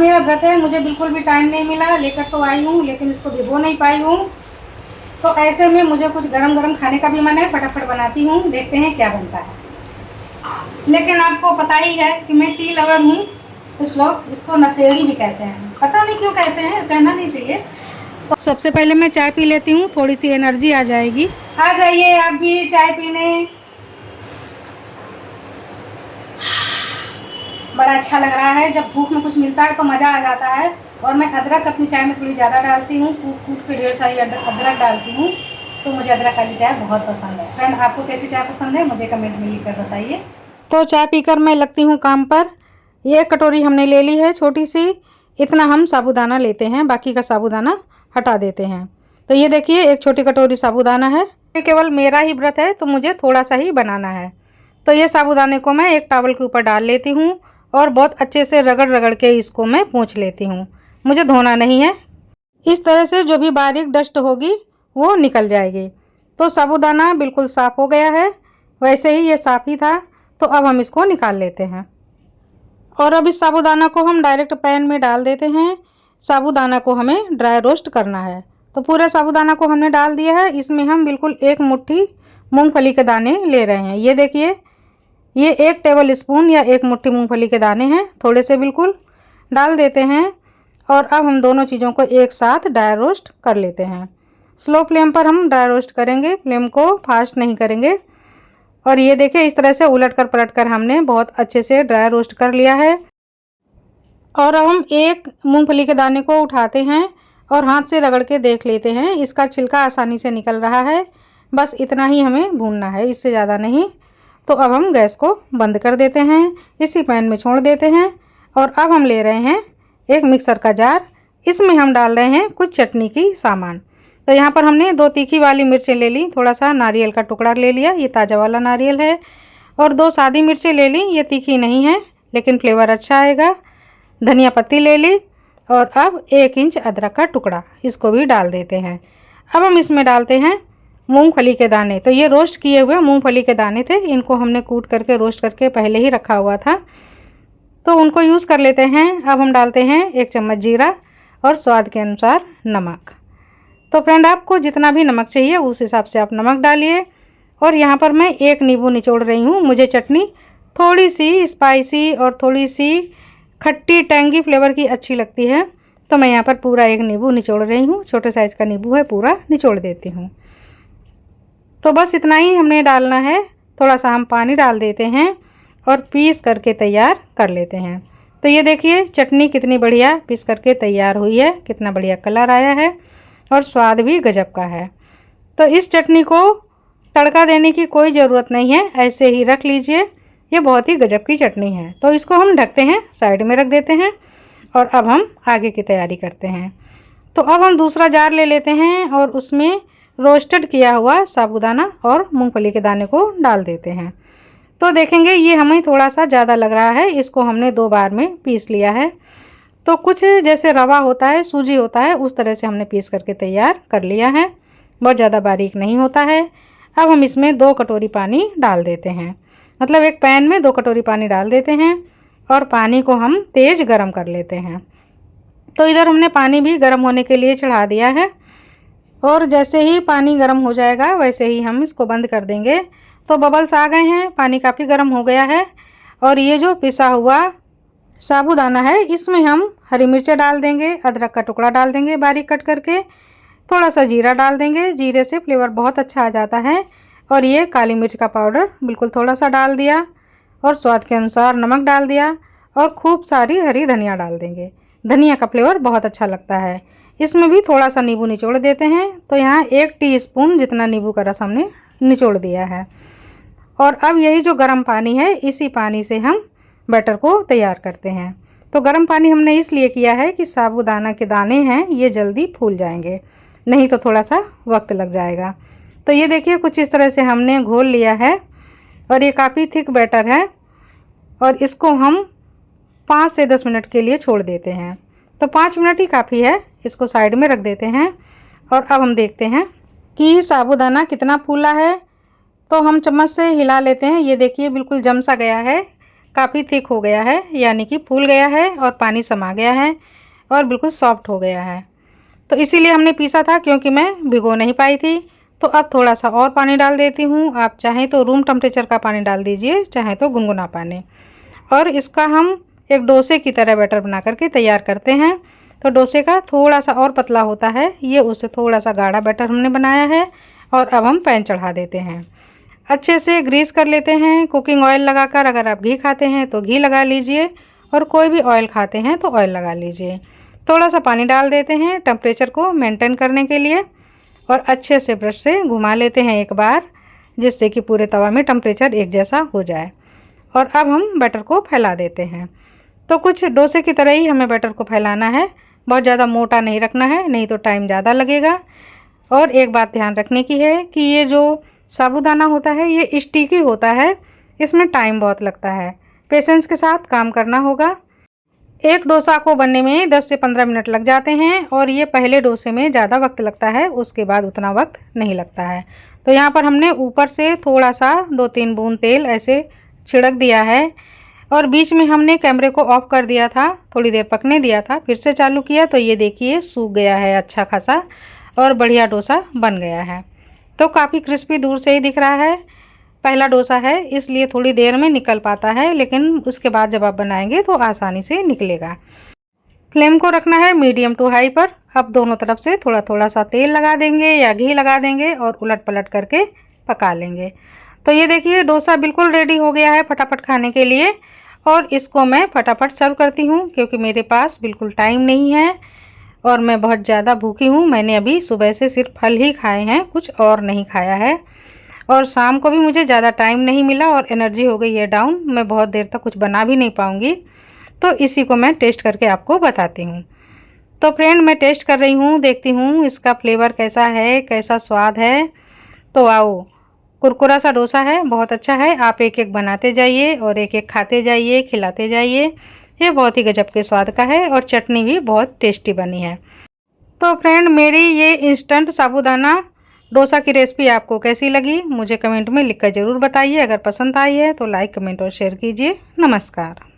मेरा व्रत है, मुझे बिल्कुल भी टाइम नहीं मिला, लेकर तो आई हूँ लेकिन इसको भिगो नहीं पाई हूँ। तो ऐसे में मुझे कुछ गरम गरम खाने का भी मन है, फटाफट बनाती हूँ, देखते हैं क्या बनता है। लेकिन आपको पता ही है कि मैं टी लवर हूँ। कुछ लोग इसको नशेड़ी भी कहते हैं, पता नहीं क्यों कहते हैं, कहना नहीं चाहिए। तो सबसे पहले मैं चाय पी लेती हूँ, थोड़ी सी एनर्जी आ जाएगी। आ जाइए आप भी चाय पीने। बड़ा अच्छा लग रहा है, जब भूख में कुछ मिलता है तो मज़ा आ जाता है। और मैं अदरक अपनी चाय में थोड़ी ज़्यादा डालती हूँ, कूट कूट के ढेर सारी अदरक डालती हूँ। तो मुझे अदरक वाली चाय बहुत पसंद है। फ्रेंड, आपको कैसी चाय पसंद है मुझे कमेंट में लिख कर बताइए। तो चाय पीकर मैं लगती हूँ काम पर। ये कटोरी हमने ले ली है छोटी सी, इतना हम साबूदाना लेते हैं, बाकी का साबूदाना हटा देते हैं। तो ये देखिए एक छोटी कटोरी साबूदाना है। ये केवल मेरा ही व्रत है तो मुझे थोड़ा सा ही बनाना है। तो ये साबूदाने को मैं एक टॉवल के ऊपर डाल लेती हूँ और बहुत अच्छे से रगड़ रगड़ के इसको मैं पोंछ लेती हूँ। मुझे धोना नहीं है। इस तरह से जो भी बारीक डस्ट होगी वो निकल जाएगी। तो साबूदाना बिल्कुल साफ़ हो गया है, वैसे ही ये साफ़ ही था। तो अब हम इसको निकाल लेते हैं और अब इस साबूदाना को हम डायरेक्ट पैन में डाल देते हैं। साबूदाना को हमें ड्राई रोस्ट करना है। तो पूरे साबूदाना को हमने डाल दिया है। इसमें हम बिल्कुल एक मुट्ठी मूंगफली के दाने ले रहे हैं। ये देखिए, ये 1 टेबल स्पून या 1 मुट्ठी मूंगफली के दाने हैं, थोड़े से बिल्कुल डाल देते हैं। और अब हम दोनों चीज़ों को एक साथ ड्राई रोस्ट कर लेते हैं। स्लो फ्लेम पर हम ड्राई रोस्ट करेंगे, फ्लेम को फास्ट नहीं करेंगे। और ये देखिए इस तरह से उलट कर पलट कर हमने बहुत अच्छे से ड्राई रोस्ट कर लिया है। और अब हम एक मूंगफली के दाने को उठाते हैं और हाथ से रगड़ के देख लेते हैं, इसका छिलका आसानी से निकल रहा है। बस इतना ही हमें भूनना है, इससे ज़्यादा नहीं। तो अब हम गैस को बंद कर देते हैं, इसी पैन में छोड़ देते हैं। और अब हम ले रहे हैं एक मिक्सर का जार, इसमें हम डाल रहे हैं कुछ चटनी की सामान। तो यहाँ पर हमने 2 तीखी वाली मिर्चें ले ली, थोड़ा सा नारियल का टुकड़ा ले लिया, ये ताज़ा वाला नारियल है। और 2 सादी मिर्चें ले ली, ये तीखी नहीं है लेकिन फ्लेवर अच्छा आएगा। धनिया पत्ती ले ली और अब 1 इंच अदरक का टुकड़ा, इसको भी डाल देते हैं। अब हम इसमें डालते हैं मूंगफली के दाने। तो ये रोस्ट किए हुए मूंगफली के दाने थे, इनको हमने कूट करके रोस्ट करके पहले ही रखा हुआ था, तो उनको यूज़ कर लेते हैं। अब हम डालते हैं 1 चम्मच जीरा और स्वाद के अनुसार नमक। तो फ्रेंड, आपको जितना भी नमक चाहिए उस हिसाब से आप नमक डालिए। और यहाँ पर मैं 1 नींबू निचोड़ रही हूँ। मुझे चटनी थोड़ी सी स्पाइसी और थोड़ी सी खट्टी टेंगी फ्लेवर की अच्छी लगती है, तो मैं यहाँ पर पूरा 1 नींबू निचोड़ रही हूँ। छोटे साइज़ का नींबू है, पूरा निचोड़ देती हूँ। तो बस इतना ही हमने डालना है। थोड़ा सा हम पानी डाल देते हैं और पीस करके तैयार कर लेते हैं। तो ये देखिए चटनी कितनी बढ़िया पीस करके तैयार हुई है, कितना बढ़िया कलर आया है और स्वाद भी गजब का है। तो इस चटनी को तड़का देने की कोई ज़रूरत नहीं है, ऐसे ही रख लीजिए, ये बहुत ही गजब की चटनी है। तो इसको हम ढकते हैं, साइड में रख देते हैं और अब हम आगे की तैयारी करते हैं। तो अब हम दूसरा जार ले लेते हैं और उसमें रोस्टेड किया हुआ साबूदाना और मूंगफली के दाने को डाल देते हैं। तो देखेंगे ये हमें थोड़ा सा ज़्यादा लग रहा है, इसको हमने 2 बार में पीस लिया है। तो कुछ जैसे रवा होता है, सूजी होता है, उस तरह से हमने पीस करके तैयार कर लिया है, बहुत ज़्यादा बारीक नहीं होता है। अब हम इसमें 2 कटोरी पानी डाल देते हैं, मतलब एक पैन में 2 कटोरी पानी डाल देते हैं और पानी को हम तेज़ गरम कर लेते हैं। तो इधर हमने पानी भी गर्म होने के लिए चढ़ा दिया है और जैसे ही पानी गर्म हो जाएगा वैसे ही हम इसको बंद कर देंगे। तो बबल्स आ गए हैं, पानी काफ़ी गर्म हो गया है। और ये जो पिसा हुआ साबूदाना है इसमें हम हरी मिर्चें डाल देंगे, अदरक का टुकड़ा डाल देंगे बारीक कट करके, थोड़ा सा जीरा डाल देंगे, जीरे से फ्लेवर बहुत अच्छा आ जाता है। और ये काली मिर्च का पाउडर बिल्कुल थोड़ा सा डाल दिया और स्वाद के अनुसार नमक डाल दिया और खूब सारी हरी धनिया डाल देंगे। धनिया का फ्लेवर बहुत अच्छा लगता है। इसमें भी थोड़ा सा नींबू निचोड़ देते हैं। तो यहाँ 1 टीस्पून जितना नींबू का रस हमने निचोड़ दिया है। और अब यही जो गर्म पानी है, इसी पानी से हम बैटर को तैयार करते हैं। तो गर्म पानी हमने इसलिए किया है कि साबूदाना के दाने हैं ये जल्दी फूल जाएंगे, नहीं तो थोड़ा सा वक्त लग जाएगा। तो ये देखिए कुछ इस तरह से हमने घोल लिया है और ये काफ़ी थिक बैटर है और इसको हम 5 से 10 मिनट के लिए छोड़ देते हैं। तो 5 मिनट ही काफ़ी है, इसको साइड में रख देते हैं। और अब हम देखते हैं कि साबूदाना कितना फूला है। तो हम चम्मच से हिला लेते हैं, ये देखिए बिल्कुल जम सा गया है। काफ़ी थिक हो गया है, यानी कि फूल गया है और पानी समा गया है और बिल्कुल सॉफ्ट हो गया है। तो इसीलिए हमने पीसा था, क्योंकि मैं भिगो नहीं पाई थी। तो अब थोड़ा सा और पानी डाल देती हूँ। आप चाहें तो रूम टेम्परेचर का पानी डाल दीजिए, चाहें तो गुनगुना पानी। और इसका हम एक डोसे की तरह बैटर बना करके तैयार करते हैं। तो डोसे का थोड़ा सा और पतला होता है, ये उससे थोड़ा सा गाढ़ा बैटर हमने बनाया है। और अब हम पैन चढ़ा देते हैं, अच्छे से ग्रीस कर लेते हैं कुकिंग ऑयल लगाकर। अगर आप घी खाते हैं तो घी लगा लीजिए, और कोई भी ऑयल खाते हैं तो ऑयल लगा लीजिए। थोड़ा सा पानी डाल देते हैं टेम्परेचर को मेंटेन करने के लिए, और अच्छे से ब्रश से घुमा लेते हैं एक बार, जिससे कि पूरे तवा में टेम्परेचर एक जैसा हो जाए। और अब हम बैटर को फैला देते हैं। तो कुछ डोसे की तरह ही हमें बैटर को फैलाना है, बहुत ज़्यादा मोटा नहीं रखना है, नहीं तो टाइम ज़्यादा लगेगा। और एक बात ध्यान रखने की है कि ये जो साबूदाना होता है ये स्टिकी होता है, इसमें टाइम बहुत लगता है, पेशेंस के साथ काम करना होगा। एक डोसा को बनने में 10 से 15 मिनट लग जाते हैं, और ये पहले डोसे में ज़्यादा वक्त लगता है, उसके बाद उतना वक्त नहीं लगता है। तो यहाँ पर हमने ऊपर से थोड़ा सा 2-3 बूंद तेल ऐसे छिड़क दिया है, और बीच में हमने कैमरे को ऑफ कर दिया था, थोड़ी देर पकने दिया था, फिर से चालू किया तो ये देखिए सूख गया है अच्छा खासा, और बढ़िया डोसा बन गया है। तो काफ़ी क्रिस्पी दूर से ही दिख रहा है। पहला डोसा है इसलिए थोड़ी देर में निकल पाता है, लेकिन उसके बाद जब आप बनाएंगे तो आसानी से निकलेगा। फ्लेम को रखना है मीडियम टू हाई पर। अब दोनों तरफ से थोड़ा थोड़ा सा तेल लगा देंगे या घी लगा देंगे, और उलट पलट करके पका लेंगे। तो ये देखिए डोसा बिल्कुल रेडी हो गया है फटाफट खाने के लिए, और इसको मैं फटाफट सर्व करती हूँ, क्योंकि मेरे पास बिल्कुल टाइम नहीं है और मैं बहुत ज़्यादा भूखी हूँ। मैंने अभी सुबह से सिर्फ फल ही खाए हैं, कुछ और नहीं खाया है, और शाम को भी मुझे ज़्यादा टाइम नहीं मिला और एनर्जी हो गई है डाउन। मैं बहुत देर तक कुछ बना भी नहीं पाऊँगी, तो इसी को मैं टेस्ट करके आपको बताती हूँ। तो फ्रेंड मैं टेस्ट कर रही हूँ, देखती हूँ इसका फ्लेवर कैसा है, कैसा स्वाद है। तो आओ, कुरकुरा सा डोसा है, बहुत अच्छा है। आप एक एक बनाते जाइए और एक एक खाते जाइए, खिलाते जाइए। ये बहुत ही गजब के स्वाद का है, और चटनी भी बहुत टेस्टी बनी है। तो फ्रेंड मेरी ये इंस्टेंट साबूदाना डोसा की रेसिपी आपको कैसी लगी मुझे कमेंट में लिखकर ज़रूर बताइए। अगर पसंद आई है तो लाइक, कमेंट और शेयर कीजिए। नमस्कार।